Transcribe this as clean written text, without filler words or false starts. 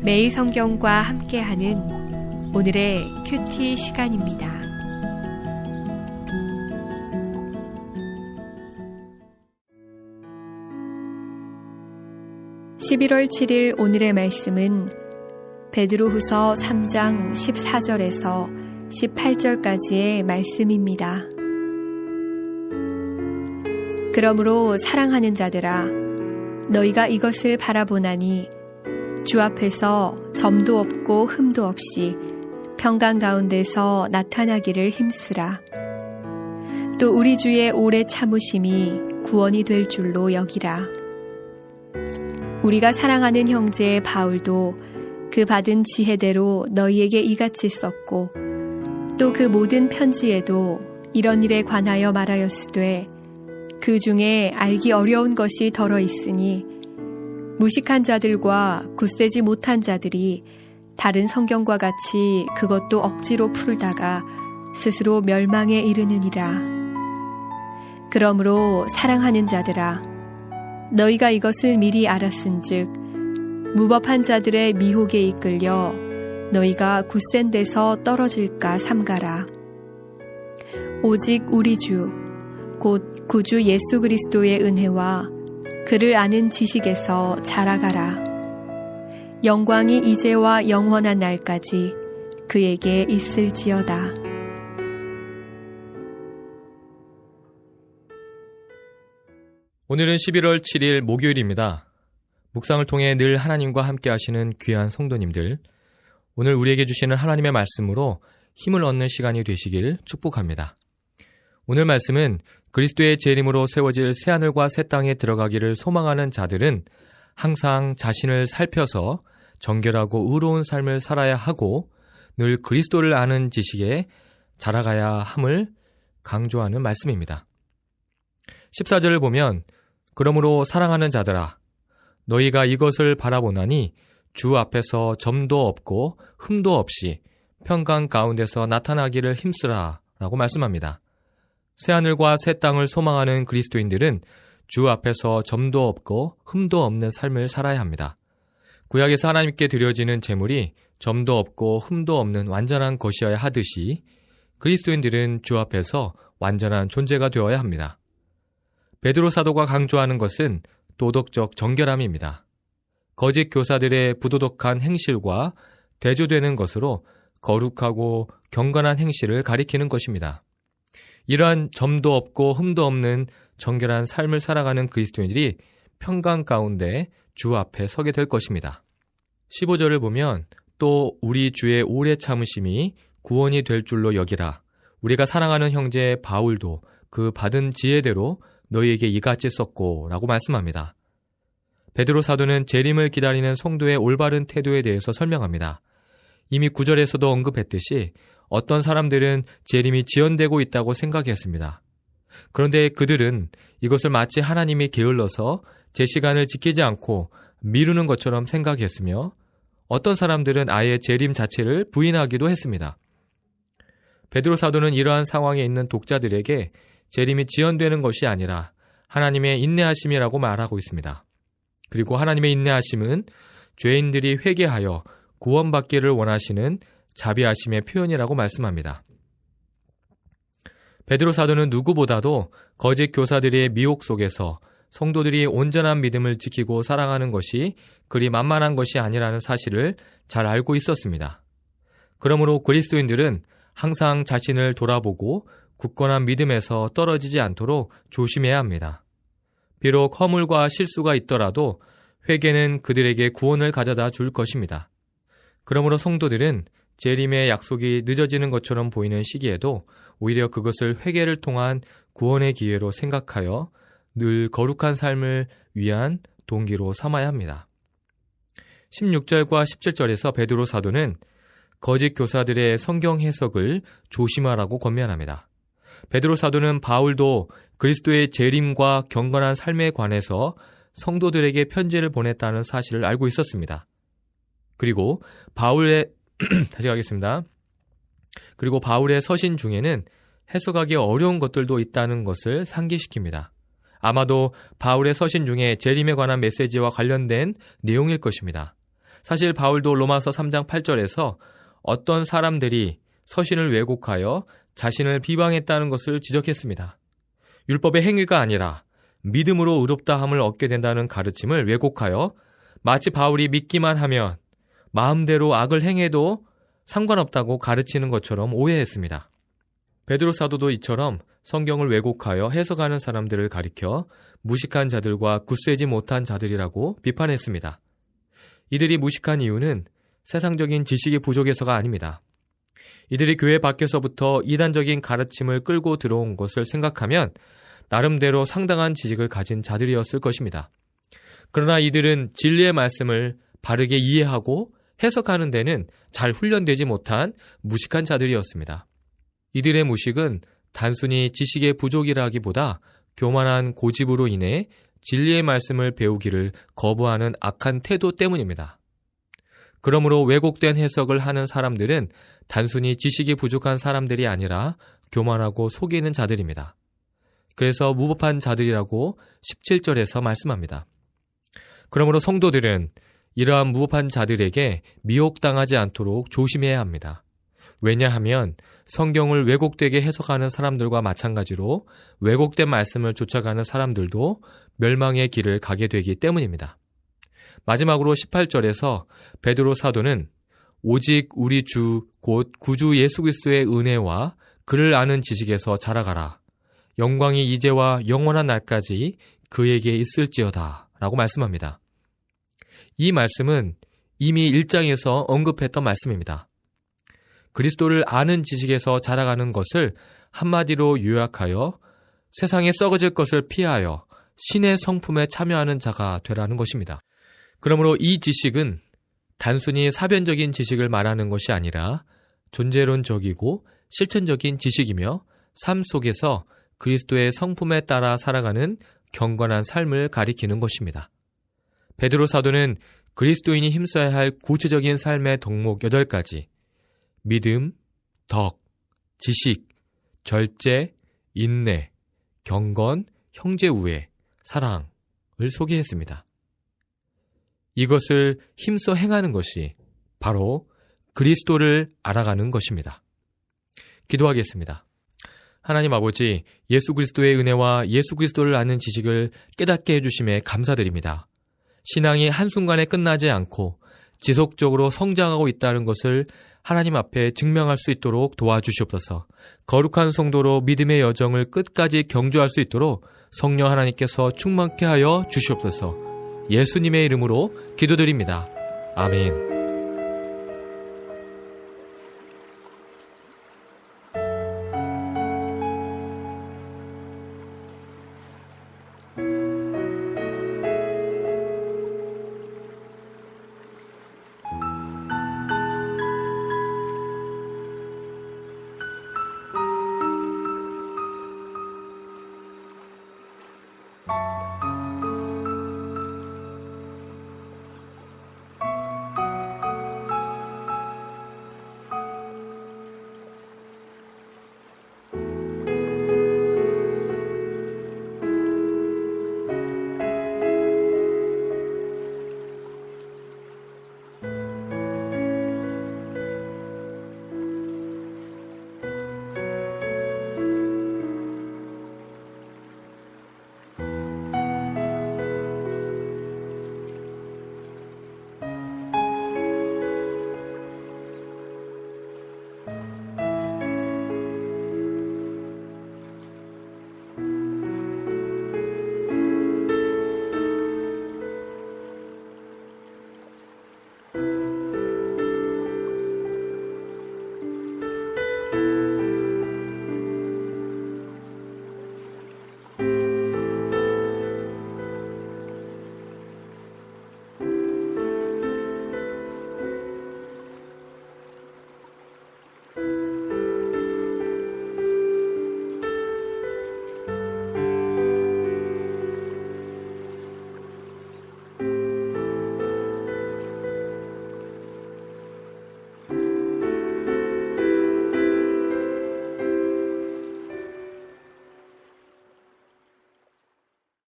매일 성경과 함께하는 오늘의 큐티 시간입니다. (11월 7일) 오늘의 말씀은 베드로후서 3장 14절에서 18절까지의 말씀입니다. 그러므로 사랑하는 자들아, 너희가 이것을 바라보나니 주 앞에서 점도 없고 흠도 없이 평강 가운데서 나타나기를 힘쓰라. 또 우리 주의 오래 참으심이 구원이 될 줄로 여기라. 우리가 사랑하는 형제 바울도 그 받은 지혜대로 너희에게 이같이 썼고, 또 그 모든 편지에도 이런 일에 관하여 말하였으되 그 중에 알기 어려운 것이 덜어 있으니 무식한 자들과 굳세지 못한 자들이 다른 성경과 같이 그것도 억지로 풀다가 스스로 멸망에 이르느니라. 그러므로 사랑하는 자들아, 너희가 이것을 미리 알았은즉 무법한 자들의 미혹에 이끌려 너희가 굳센 데서 떨어질까 삼가라. 오직 우리 주 곧 구주 예수 그리스도의 은혜와 그를 아는 지식에서 자라가라. 영광이 이제와 영원한 날까지 그에게 있을지어다. 오늘은 11월 7일 목요일입니다. 묵상을 통해 늘 하나님과 함께 하시는 귀한 성도님들, 오늘 우리에게 주시는 하나님의 말씀으로 힘을 얻는 시간이 되시길 축복합니다. 오늘 말씀은 그리스도의 재림으로 세워질 새하늘과 새 땅에 들어가기를 소망하는 자들은 항상 자신을 살펴서 정결하고 의로운 삶을 살아야 하고 늘 그리스도를 아는 지식에 자라가야 함을 강조하는 말씀입니다. 14절을 보면 그러므로 사랑하는 자들아, 너희가 이것을 바라보나니 주 앞에서 점도 없고 흠도 없이 평강 가운데서 나타나기를 힘쓰라 라고 말씀합니다. 새하늘과 새 땅을 소망하는 그리스도인들은 주 앞에서 점도 없고 흠도 없는 삶을 살아야 합니다. 구약에서 하나님께 드려지는 제물이 점도 없고 흠도 없는 완전한 것이어야 하듯이 그리스도인들은 주 앞에서 완전한 존재가 되어야 합니다. 베드로 사도가 강조하는 것은 도덕적 정결함입니다. 거짓 교사들의 부도덕한 행실과 대조되는 것으로 거룩하고 경건한 행실을 가리키는 것입니다. 이러한 점도 없고 흠도 없는 정결한 삶을 살아가는 그리스도인들이 평강 가운데 주 앞에 서게 될 것입니다. 15절을 보면 또 우리 주의 오래 참으심이 구원이 될 줄로 여기라. 우리가 사랑하는 형제 바울도 그 받은 지혜대로 너희에게 이같이 썼고 라고 말씀합니다. 베드로 사도는 재림을 기다리는 성도의 올바른 태도에 대해서 설명합니다. 이미 9절에서도 언급했듯이 어떤 사람들은 재림이 지연되고 있다고 생각했습니다. 그런데 그들은 이것을 마치 하나님이 게을러서 제 시간을 지키지 않고 미루는 것처럼 생각했으며 어떤 사람들은 아예 재림 자체를 부인하기도 했습니다. 베드로 사도는 이러한 상황에 있는 독자들에게 재림이 지연되는 것이 아니라 하나님의 인내하심이라고 말하고 있습니다. 그리고 하나님의 인내하심은 죄인들이 회개하여 구원받기를 원하시는 자비하심의 표현이라고 말씀합니다. 베드로 사도는 누구보다도 거짓 교사들의 미혹 속에서 성도들이 온전한 믿음을 지키고 사랑하는 것이 그리 만만한 것이 아니라는 사실을 잘 알고 있었습니다. 그러므로 그리스도인들은 항상 자신을 돌아보고 굳건한 믿음에서 떨어지지 않도록 조심해야 합니다. 비록 허물과 실수가 있더라도 회개는 그들에게 구원을 가져다 줄 것입니다. 그러므로 성도들은 재림의 약속이 늦어지는 것처럼 보이는 시기에도 오히려 그것을 회개를 통한 구원의 기회로 생각하여 늘 거룩한 삶을 위한 동기로 삼아야 합니다. 16절과 17절에서 베드로 사도는 거짓 교사들의 성경 해석을 조심하라고 권면합니다. 베드로 사도는 바울도 그리스도의 재림과 경건한 삶에 관해서 성도들에게 편지를 보냈다는 사실을 알고 있었습니다. 그리고 바울의 그리고 바울의 서신 중에는 해석하기 어려운 것들도 있다는 것을 상기시킵니다. 아마도 바울의 서신 중에 재림에 관한 메시지와 관련된 내용일 것입니다. 사실 바울도 로마서 3장 8절에서 어떤 사람들이 서신을 왜곡하여 자신을 비방했다는 것을 지적했습니다. 율법의 행위가 아니라 믿음으로 의롭다함을 얻게 된다는 가르침을 왜곡하여 마치 바울이 믿기만 하면 마음대로 악을 행해도 상관없다고 가르치는 것처럼 오해했습니다. 베드로 사도도 이처럼 성경을 왜곡하여 해석하는 사람들을 가리켜 무식한 자들과 굳세지 못한 자들이라고 비판했습니다. 이들이 무식한 이유는 세상적인 지식이 부족해서가 아닙니다. 이들이 교회 밖에서부터 이단적인 가르침을 끌고 들어온 것을 생각하면 나름대로 상당한 지식을 가진 자들이었을 것입니다. 그러나 이들은 진리의 말씀을 바르게 이해하고 해석하는 데는 잘 훈련되지 못한 무식한 자들이었습니다. 이들의 무식은 단순히 지식의 부족이라기보다 교만한 고집으로 인해 진리의 말씀을 배우기를 거부하는 악한 태도 때문입니다. 그러므로 왜곡된 해석을 하는 사람들은 단순히 지식이 부족한 사람들이 아니라 교만하고 속이는 자들입니다. 그래서 무법한 자들이라고 17절에서 말씀합니다. 그러므로 성도들은 이러한 무법한 자들에게 미혹당하지 않도록 조심해야 합니다. 왜냐하면 성경을 왜곡되게 해석하는 사람들과 마찬가지로 왜곡된 말씀을 쫓아가는 사람들도 멸망의 길을 가게 되기 때문입니다. 마지막으로 18절에서 베드로 사도는 오직 우리 주 곧 구주 예수 그리스도의 은혜와 그를 아는 지식에서 자라가라. 영광이 이제와 영원한 날까지 그에게 있을지어다 라고 말씀합니다. 이 말씀은 이미 1장에서 언급했던 말씀입니다. 그리스도를 아는 지식에서 자라가는 것을 한마디로 요약하여 세상에 썩어질 것을 피하여 신의 성품에 참여하는 자가 되라는 것입니다. 그러므로 이 지식은 단순히 사변적인 지식을 말하는 것이 아니라 존재론적이고 실천적인 지식이며 삶 속에서 그리스도의 성품에 따라 살아가는 경건한 삶을 가리키는 것입니다. 베드로 사도는 그리스도인이 힘써야 할 구체적인 삶의 덕목 8가지, 믿음, 덕, 지식, 절제, 인내, 경건, 형제우애, 사랑을 소개했습니다. 이것을 힘써 행하는 것이 바로 그리스도를 알아가는 것입니다. 기도하겠습니다. 하나님 아버지, 예수 그리스도의 은혜와 예수 그리스도를 아는 지식을 깨닫게 해주심에 감사드립니다. 신앙이 한순간에 끝나지 않고 지속적으로 성장하고 있다는 것을 하나님 앞에 증명할 수 있도록 도와주시옵소서. 거룩한 성도로 믿음의 여정을 끝까지 경주할 수 있도록 성령 하나님께서 충만케 하여 주시옵소서. 예수님의 이름으로 기도드립니다. 아멘.